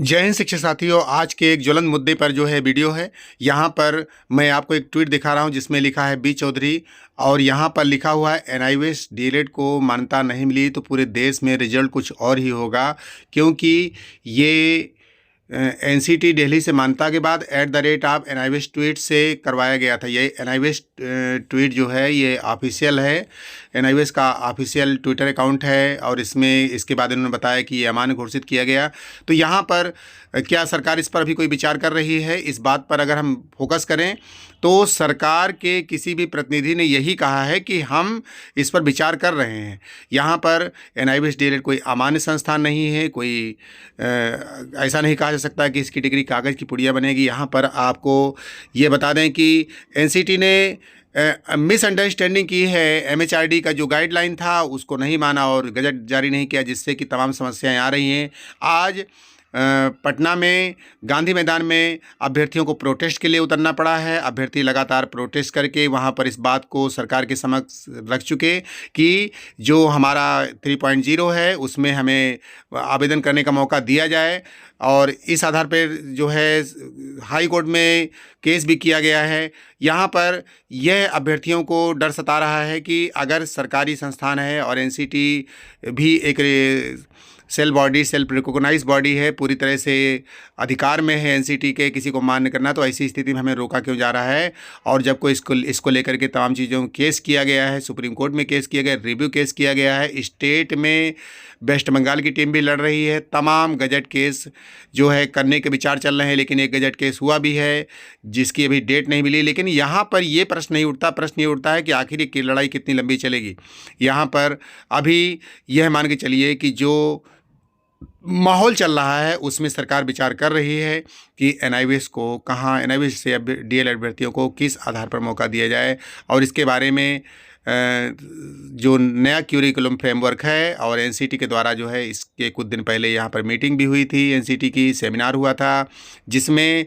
जय हिंद शिक्षक साथियों। आज के एक ज्वलंत मुद्दे पर जो है वीडियो है। यहाँ पर मैं आपको एक ट्वीट दिखा रहा हूँ जिसमें लिखा है बी चौधरी, और यहाँ पर लिखा हुआ है एनआईवीएस डीएलएड को मान्यता नहीं मिली तो पूरे देश में रिजल्ट कुछ और ही होगा, क्योंकि ये एनसीटी दिल्ली से मान्यता के बाद @ एनआईवीएस ट्वीट से करवाया गया था। ये एनआईवीएस ट्वीट जो है ये ऑफिशियल है, एनआईवीएस का ऑफिशियल ट्विटर अकाउंट है, और इसमें इसके बाद इन्होंने बताया कि ये अमान्य घोषित किया गया। तो यहाँ पर क्या सरकार इस पर भी कोई विचार कर रही है? इस बात पर अगर हम फोकस करें तो सरकार के किसी भी प्रतिनिधि ने यही कहा है कि हम इस पर विचार कर रहे हैं। यहाँ पर एनआईवीएस डीएलएड कोई अमान्य संस्थान नहीं है, कोई ऐसा नहीं कहा जा सकता कि इसकी डिग्री कागज़ की पुड़िया बनेगी। यहाँ पर आपको ये बता दें कि एनसीटी ने मिसअंडरस्टैंडिंग की है। एमएचआरडी का जो गाइडलाइन था उसको नहीं माना और गजट जारी नहीं किया, जिससे कि तमाम समस्याएं आ रही हैं। आज पटना में गांधी मैदान में अभ्यर्थियों को प्रोटेस्ट के लिए उतरना पड़ा है। अभ्यर्थी लगातार प्रोटेस्ट करके वहां पर इस बात को सरकार के समक्ष रख चुके कि जो हमारा 3.0 है उसमें हमें आवेदन करने का मौका दिया जाए, और इस आधार पर जो है हाई कोर्ट में केस भी किया गया है। यहाँ पर यह अभ्यर्थियों को डर सता रहा है कि अगर सरकारी संस्थान है और एनसीटी भी एक सेल्फ रिकॉग्नाइज बॉडी है, पूरी तरह से अधिकार में है एनसीटी के किसी को मान्य करना, तो ऐसी स्थिति में हमें रोका क्यों जा रहा है? और जब कोई इसको लेकर के तमाम चीज़ों केस किया गया है, सुप्रीम कोर्ट में केस किया गया, रिव्यू केस किया गया है, स्टेट में वेस्ट बंगाल की टीम भी लड़ रही है, तमाम गजट केस जो है करने के विचार चल रहे हैं, लेकिन एक गजट केस हुआ भी है जिसकी अभी डेट नहीं मिली। लेकिन यहाँ पर ये प्रश्न ये उठता है कि आखिर ये लड़ाई कितनी लंबी चलेगी। यहाँ पर अभी यह मान के चलिए कि जो माहौल चल रहा है उसमें सरकार विचार कर रही है कि एनआईवीएस को कहाँ, एनआईवीएस से डीएलएड अभ्यर्थियों को किस आधार पर मौका दिया जाए। और इसके बारे में जो नया क्यूरिकुलम फ्रेमवर्क है और एनसीटी के द्वारा जो है इसके कुछ दिन पहले यहाँ पर मीटिंग भी हुई थी, एनसीटी की सेमिनार हुआ था, जिसमें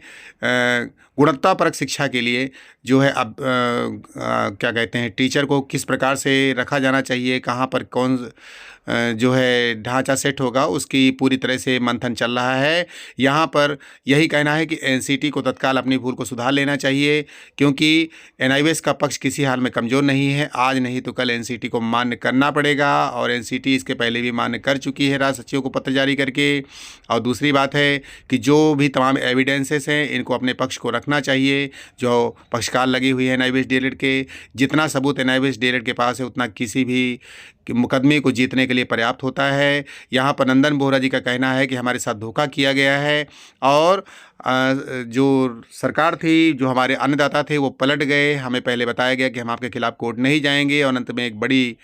गुणवत्तापरक शिक्षा के लिए जो है अब क्या कहते हैं, टीचर को किस प्रकार से रखा जाना चाहिए, कहाँ पर कौन जो है ढांचा सेट होगा, उसकी पूरी तरह से मंथन चल रहा है। यहाँ पर यही कहना है कि एनसीटी को तत्काल अपनी भूल को सुधार लेना चाहिए, क्योंकि एनआईवीएस का पक्ष किसी हाल में कमज़ोर नहीं है। आज नहीं तो कल एनसीटी को मान्य करना पड़ेगा, और एनसीटी इसके पहले भी मान्य कर चुकी है राज्य सचिवों को पत्र जारी करके। और दूसरी बात है कि जो भी तमाम एविडेंसेस हैं इनको अपने पक्ष को रखना चाहिए। जो पक्षकार लगी हुई है एनआईवीएस डीएलएड के, जितना सबूत एनआईवीएस डीएलएड के पास है उतना किसी भी मुकदमे को जीतने के लिए पर्याप्त होता है। यहाँ पर नंदन बोहरा जी का कहना है कि हमारे साथ धोखा किया गया है, और जो सरकार थी, जो हमारे अन्नदाता थे वो पलट गए। हमें पहले बताया गया कि हम आपके खिलाफ़ कोर्ट नहीं जाएंगे, और अंत में एक बड़ी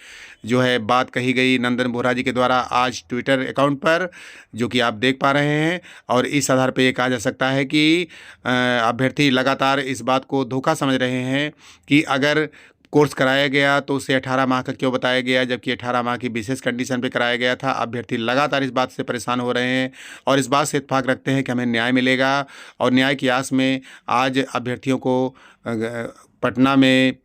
जो है बात कही गई नंदन बोहरा जी के द्वारा आज ट्विटर अकाउंट पर, जो कि आप देख पा रहे हैं। और इस आधार पर ये कहा जा सकता है कि अभ्यर्थी लगातार इस बात को धोखा समझ रहे हैं कि अगर कोर्स कराया गया तो उसे 18 माह का क्यों बताया गया, जबकि 18 माह की विशेष कंडीशन पे कराया गया था। अभ्यर्थी लगातार इस बात से परेशान हो रहे हैं और इस बात से इत्तेफाक रखते हैं कि हमें न्याय मिलेगा, और न्याय की आस में आज अभ्यर्थियों को पटना में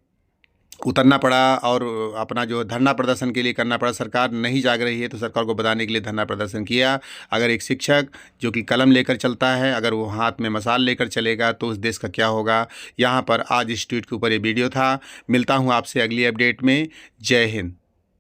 उतरना पड़ा और अपना जो धरना प्रदर्शन के लिए करना पड़ा। सरकार नहीं जाग रही है तो सरकार को बताने के लिए धरना प्रदर्शन किया। अगर एक शिक्षक जो कि कलम लेकर चलता है, अगर वो हाथ में मशाल लेकर चलेगा तो उस देश का क्या होगा। यहाँ पर आज इस ट्वीट के ऊपर ये वीडियो था। मिलता हूँ आपसे अगली अपडेट में। जय हिंद।